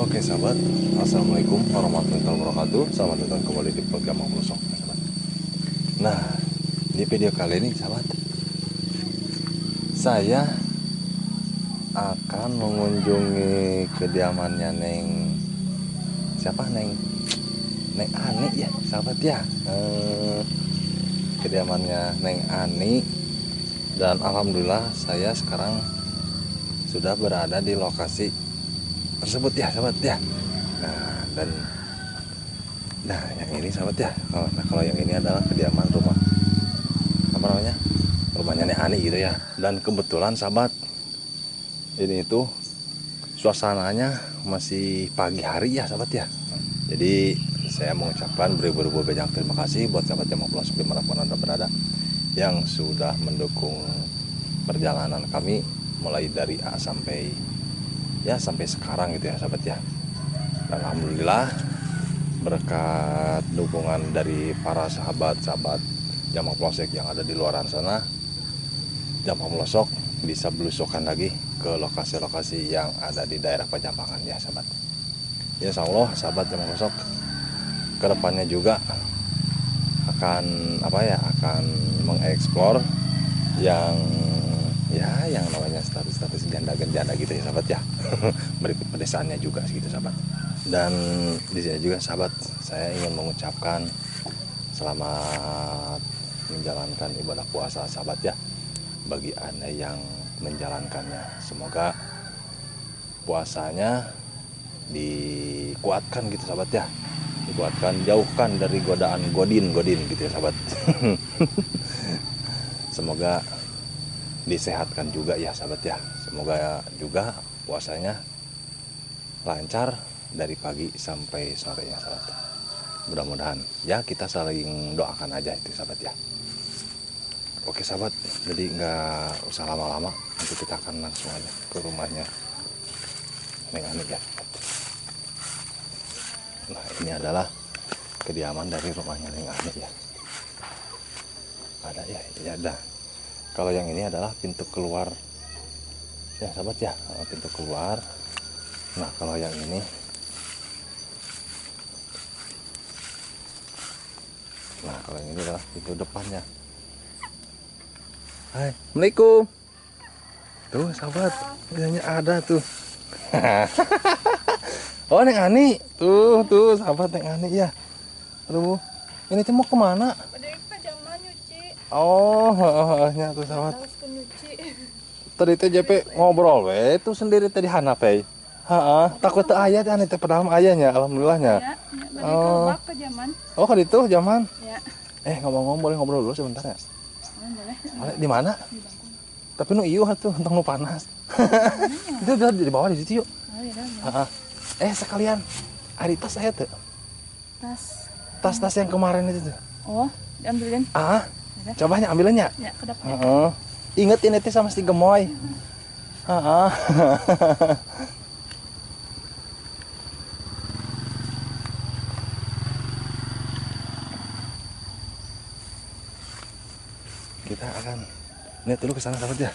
Oke sahabat, assalamualaikum warahmatullahi wabarakatuh. Selamat datang kembali di program Mang Pelosok, sahabat. Nah, di video kali ini sahabat, saya akan mengunjungi kediamannya Neng. Siapa Neng? Neng Ani ya sahabat ya. Kediamannya Neng Ani. Dan alhamdulillah saya sekarang sudah berada di lokasi tersebut ya sahabat ya. Nah yang ini sahabat ya, kalau yang ini adalah kediaman rumah apa namanya, rumahnya Nek Ani gitu ya. Dan kebetulan sahabat, ini itu suasananya masih pagi hari ya sahabat ya. Jadi saya mengucapkan beribu-ribu banyak terima kasih buat sahabat yang mau pelosok dimanapun anda berada, yang sudah mendukung perjalanan kami mulai dari A sampai sekarang gitu ya sahabat ya. Dan alhamdulillah berkat dukungan dari para sahabat-sahabat Jamal Pelosok yang ada di luaran sana, Jamal Pelosok bisa belusukan lagi ke lokasi-lokasi yang ada di daerah Pajampangan ya sahabat. Insya Allah sahabat Jamal Pelosok kedepannya juga akan akan mengeksplor yang namanya status janda gitu ya sahabat ya. Berikut pedesaannya juga segitu sahabat. Dan di sini juga sahabat, saya ingin mengucapkan selamat menjalankan ibadah puasa sahabat ya, bagi anda yang menjalankannya. Semoga puasanya dikuatkan gitu sahabat ya, dikuatkan, jauhkan dari godaan godin gitu ya sahabat. Semoga disehatkan juga ya sahabat ya. Semoga juga puasanya lancar dari pagi sampai sore ya sahabat. Mudah-mudahan ya, kita saling doakan aja itu sahabat ya. Oke sahabat, jadi nggak usah lama-lama, nanti kita akan langsung aja ke rumahnya Neng Ani ya. Nah ini adalah kediaman dari rumahnya Neng Ani ya. Ada ya, ya ada. Kalau yang ini adalah pintu keluar ya sahabat ya, pintu keluar. Nah kalau yang ini, adalah pintu depannya. Hai, Assalamualaikum. Tuh sahabat, biasanya ada tuh. Oh Neng Ani, tuh sahabat Neng Ani ya. Aduh, ini tuh mau kemana? Oh, nya tuh sahabat. Tadi teh JP ngobrol we, itu sendiri tadi handap we. Heeh, takut teu aya teh anu teh padahal ayahnya, alhamdulillahnya. Oh. Oh, kan itu zaman. Ya. Ngomong-ngomong boleh ngobrol dulu sebentar ya? Boleh. Di mana? Di Bangkong. Tapi nu ieu atuh, entong nu panas. Itu di bawah di situ yuk. Oh iya dah. Heeh. Sekalian ari tas aya teu? Tas yang kemarin itu tuh. Oh, diambilin. Coba nya ambilannya. Ya, kedap. Heeh. Ingat ini teh sama si gemoy. Heeh. Kita akan lihat dulu ke sana sahabat ya.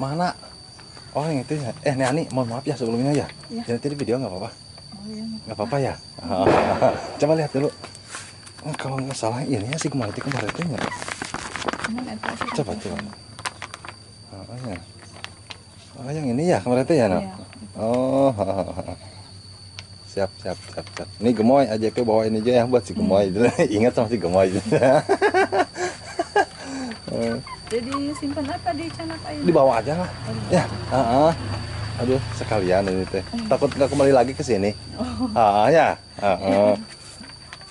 Mana? Oh yang itu ya. Nih Ani, mohon maaf ya sebelumnya ya. Jadi tadi video nggak apa-apa. Oh iya. Nggak apa-apa ya. Coba lihat dulu. Kalau nggak salah ini ya si kemarin itu ya. Coba. Oh yang ini ya kemarin itu ya. No? Oh. Siap. Ini gemoy AJP bawa ini aja ya buat si gemoy. Ingat sama si gemoy. Jadi simpan apa di canak air? Dibawa aja lah. Ya. Aduh sekalian ini teh. Takut nggak kembali lagi ke sini. Ya.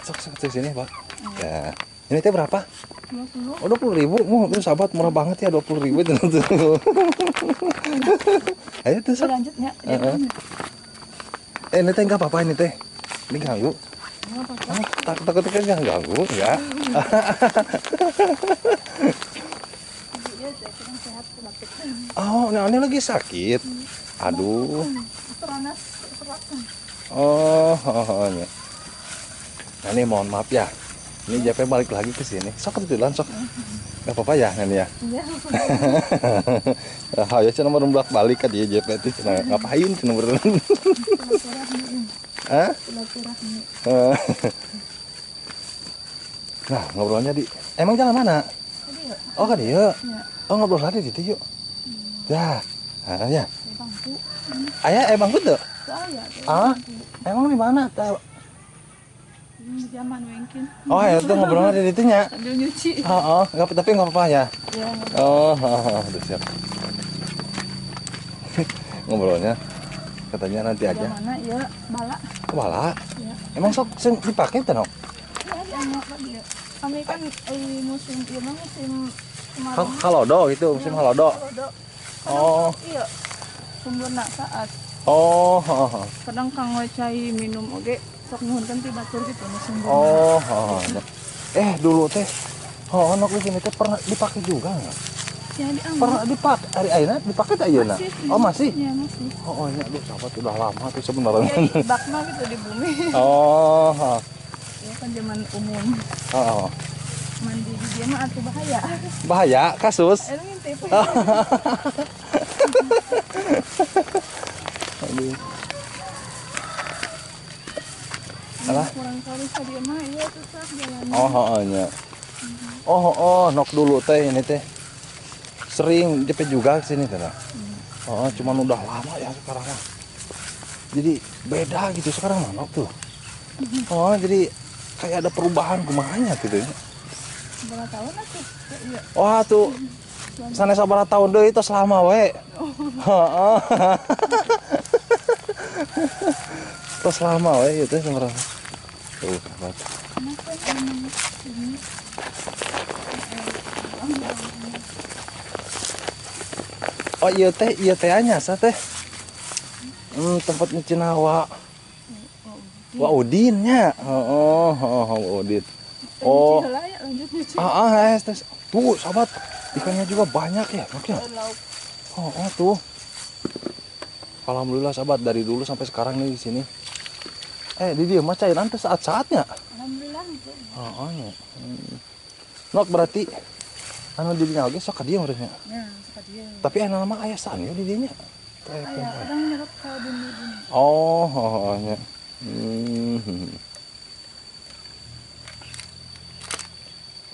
Sok ke sini Pak. Ya. Ini teh berapa? 20. Oh 20.000. Sahabat murah banget ya 20.000 itu. Ayo tuh. Lanjutnya. Ini teh nggak apa-apa ini teh. Ini ganggu. Takut kan nggak ganggu ya. Oh, ini lagi sakit. Aduh. Oh, ya. Nah, ini mohon maaf ya. Ini JP balik lagi ke sini. Sok kebetulan sok. Gak apa-apa ya kan ya. Iya. Ah, ya cenah merendak balik ka dia JP teh cenah ngapain cenah berenang. Silaturahmi. Hah? Silaturahmi. Eh. Nah, ngobrolnya di emang jalan mana? Tadi ya. Oh, kan dia. Ya. Oh, ngobrol tadi di yuk. Ya. Ah, ya. Bangku. Ayah bangku tuh. Saya. Ah, emang di mana? Tahu. Ini zaman mungkin. Oh, ya tuh ngobrolnya di situ nya. Sambil nyuci. Oh, tapi nggak apa-apa ya. Ya. Oh, udah siap. Ngobrolnya katanya nanti aja. Mana ya bala. Kepala. Ya. Emang sok sing dipakai tuh, no? Ya diangkat lagi ya. Kami kan musim iya mah musim kemarau. Halodo gitu, musim halodo. Halodo. Oh. Iya. Sumberna saat. Oh, Kadang kang we cai minum oge sok nuhunkeun ti batur gitu musim sumberna. oh. Dulu teh, nok di sini teh pernah dipakai juga nggak? Ya diangkat. Pernah dipakai, hari ayeuna dipakai tak ayeuna? Oh, masih? Ya masih. Oh, ini aduh sahabat udah lama tuh sebenarnya. Ya bakna gitu di bumi. Oh, Ya kan zaman umum. oh. Mandi di dia mah atuh bahaya. Bahaya, kasus. Ngintip. Aduh. Alah. Kurang kali sadia mah iya susah jalan. Nya. Nok dulu teh ini teh. Sering jepit juga ke sini teh. Cuman udah lama ya sekarang mah. Jadi beda gitu sekarang mah nok tuh. Jadi kayak ada perubahan kumanya gitu ya. Berapa tahun atuh? Iya. Wah tuh sanes sabaraha tahun deui tos lama we. Heeh. Tos lama we gitu sebenarnya. Tuh, sahabat. Kenapa emang ini? Oh iya teh anyasa teh. Tempatnya Cinawa. Wah Udinnya. Udin. Oh. Lanjut nyuci. Tuh sahabat, ikannya juga banyak ya, makanya. Lauk. Tuh. Alhamdulillah sahabat dari dulu sampai sekarang nih di sini. Di dia mah cairan teh saat-saatnya. Alhamdulillah itu. Ya. Nok berarti anu di dinya oge sok ka dieu urangnya. Ya, suka dia. Tapi anu mah aya sanyo di dinya. Aya kadang nyerap ka bumi. Nya.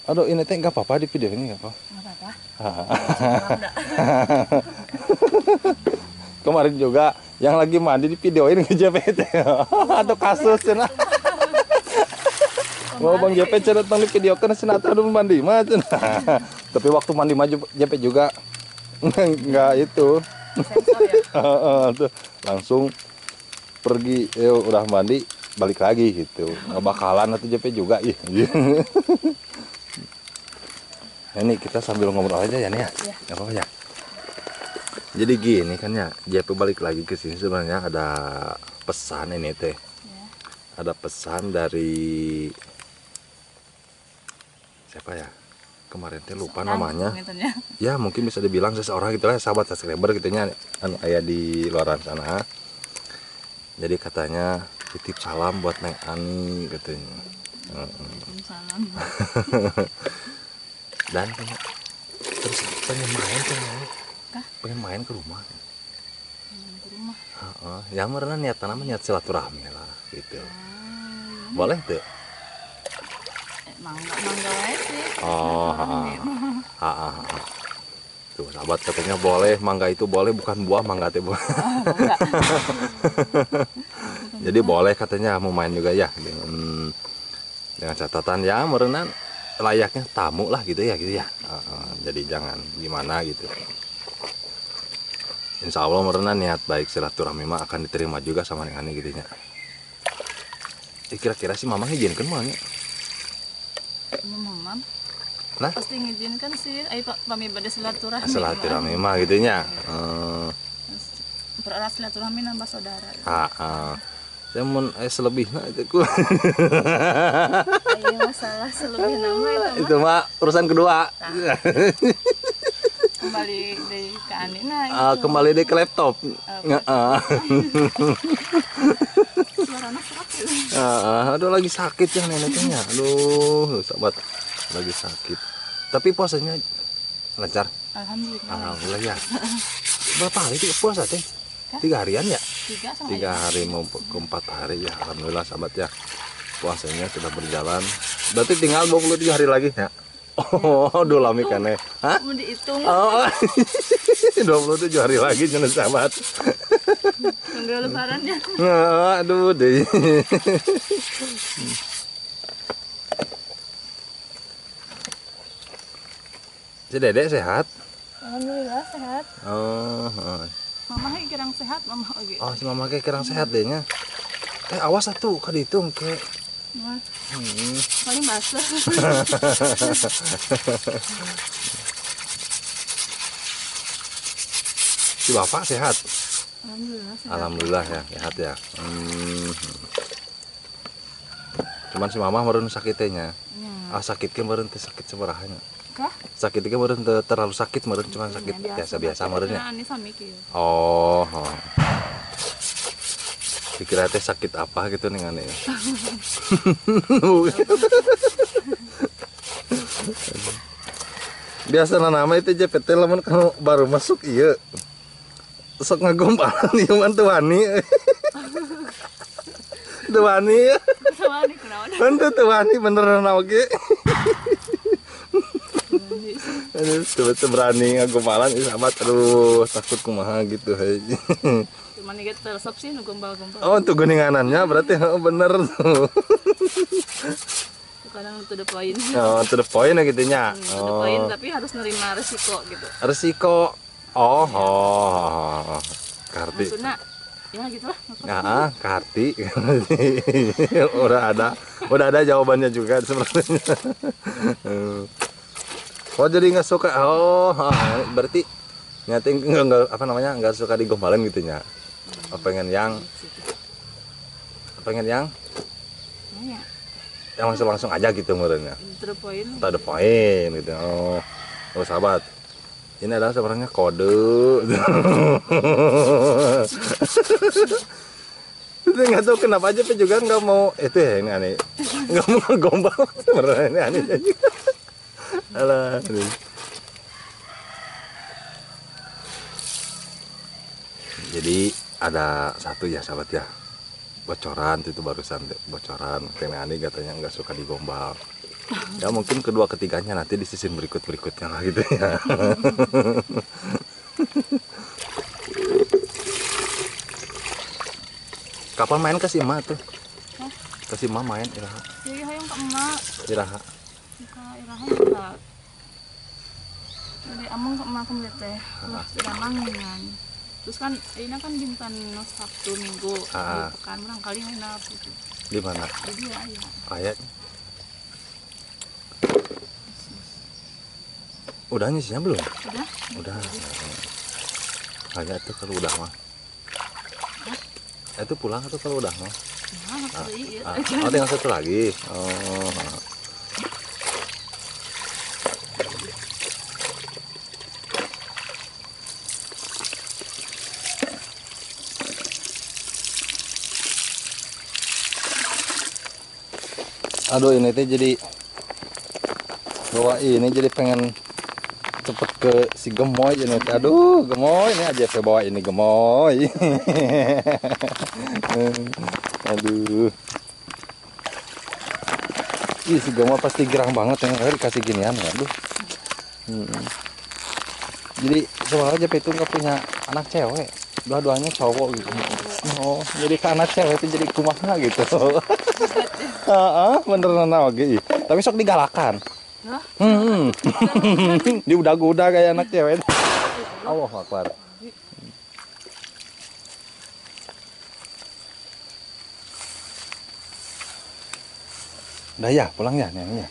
Aduh ini teh nggak apa-apa di video ini nggak apa? Enggak apa-apa. Kemarin juga yang lagi mandi di videoin ke JPT. Aduh kasus cenah. Mau Bang JP cenah tong di video kan cenah atuh mandi mah cenah. Tapi waktu mandi mah JP juga enggak itu. Sensor ya. Tuh, langsung pergi udah mandi balik lagi gitu. Nggak bakalan atau JP juga ih. Ini kita sambil ngobrol aja ya nih ya. Nggak apa-apa ya. Jadi gini kan ya, JP balik lagi ke sini sebenarnya ada pesan ini teh. Ya. Ada pesan dari siapa ya? Kemarin teh lupa namanya. Ya mungkin bisa dibilang seseorang gitu lah, sahabat subscriber gitunya anu aya di luaran sana. Jadi katanya titip salam buat Neng Ani katanya. Salam. Dan terus pengen main ke rumah. Pengen main ke rumah. Ke rumah. Ya karena niat niat silaturahmi lah gitu. Boleh tuh? Mangga wae sih. Tuh sahabat katanya boleh, mangga itu boleh, bukan buah mangga teh boleh. Jadi boleh katanya mau main juga ya dengan catatan ya merenang layaknya tamu lah gitu ya. Jadi jangan gimana gitu. Insya Allah merenang niat baik silaturahmi mah akan diterima juga sama Neng Ani gitu ya. Kira-kira sih mamang izinkan mah nya. Mamam. Nah, pasti ngizinkan sih ayo pami bade silaturahmi. Silaturahmi mah gitu nya. Bereras silaturahmi nambah saudara. Saya mau selebihnya itu ku. Ayo masalah selebih nama itu mah urusan kedua. Kembali deh ke Anina gitu. Kembali deh ke laptop. Suara anak sakit. Aduh lagi sakit yang neneknya. Aduh, sahabat lagi sakit. Tapi puasanya lancar. Alhamdulillah. Alhamdulillah ya. Berapa hari sih puasa teh? 3 harian ya? 3 sama 3 hari mau ke 4 hari ya. Alhamdulillah sahabat ya. Puasanya sudah berjalan. Berarti tinggal 23 hari lagi ya. Oh, udah lama kan ya. Hah? mau dihitung. Oh. 27 hari lagi jenis sahabat. Tunggu lebarannya. Nah, aduh deh. Si Dedek sehat? Alhamdulillah sehat. Oh, Mama kirang sehat, mama oge. oh si mama kayak kurang sehat dehnya. Awas atuh ka dihitung ke. Mas, paling basah. Si bapak sehat? Alhamdulillah sehat. Alhamdulillah ya, sehat ya. Cuman si mama meureun sakitnya. Ya. Sakit ke meureun teh sakit sabarahanya. Kah? Sakit ke meureun teu terlalu sakit meureun cuman sakit biasa-biasa meureun ya. Ani sami kieu. Oh. Dikira teh sakit apa gitu nih aneh. Biasa nama itu JPT lamun kalau baru masuk iya. Sok ngagombalan ieu mah teu wani. Teu wani ya. Sama ani kunaon? Henteu teu wani beneran oge. Aduh, teu berani ngagombalan ieu sahabat. Aduh, takut kumaha gitu heuh. Cuman ieu teresep sih nu gombal-gombal. Oh, untuk geninganannya berarti bener tuh. Kadang to the point. Oh, to the point gitu nya. To the point tapi harus nerima resiko gitu. Resiko. Oh. Karti. Maksudnya ya gitulah. Nah, karti. Udah ada jawabannya juga sebenarnya. Oh, jadi nggak suka. Oh, berarti nyating nggak apa namanya nggak suka digombalin gitu nya. Pengen yang Ya. yang langsung aja gitu menurutnya. To the point. To the point gitu. Oh sahabat. Ini adalah sebenarnya kode. Itu nggak tahu kenapa aja juga nggak mau itu ya ini aneh. Nggak mau gombal sebenarnya ini aneh aja. Alah. Jadi ada satu ya sahabat ya. Bocoran itu barusan bocoran karena aneh katanya nggak suka digombal. Ya mungkin kedua ketiganya nanti di season berikutnya lah gitu ya. Kapan main ke Sima tuh? Hah? Ke Sima main iraha. Jadi hayang ka emak. Iraha. Ka iraha ya. Jadi among ka emak kumaha teh. Sudah mangingan. Terus kan ini kan dinten Sabtu Minggu di pekan barangkali nginap gitu. Di mana? Di dia ya. Ayatnya. Udah nyisinya belum? Udah. Agak tuh kalau udah mah. Itu pulang atau kalau udah mah? Oh, tinggal satu lagi. Oh. Aduh, ini teh jadi bawa ini jadi pengen cepet ke si gemoy ini. Aduh, gemoy ini aja saya bawa ini gemoy. Aduh. Ih, si gemoy pasti gerang banget yang dikasih ginian. Aduh. Jadi sebenarnya JP itu nggak punya anak cewek, dua-duanya cowok gitu. Oh, jadi ke anak cewek itu jadi kumaha gitu. Beneran oke. Tapi sok digalakan. Dia udah goda kayak anak cewek. Allah Akbar. Udah ya, pulang ya, Neng ya.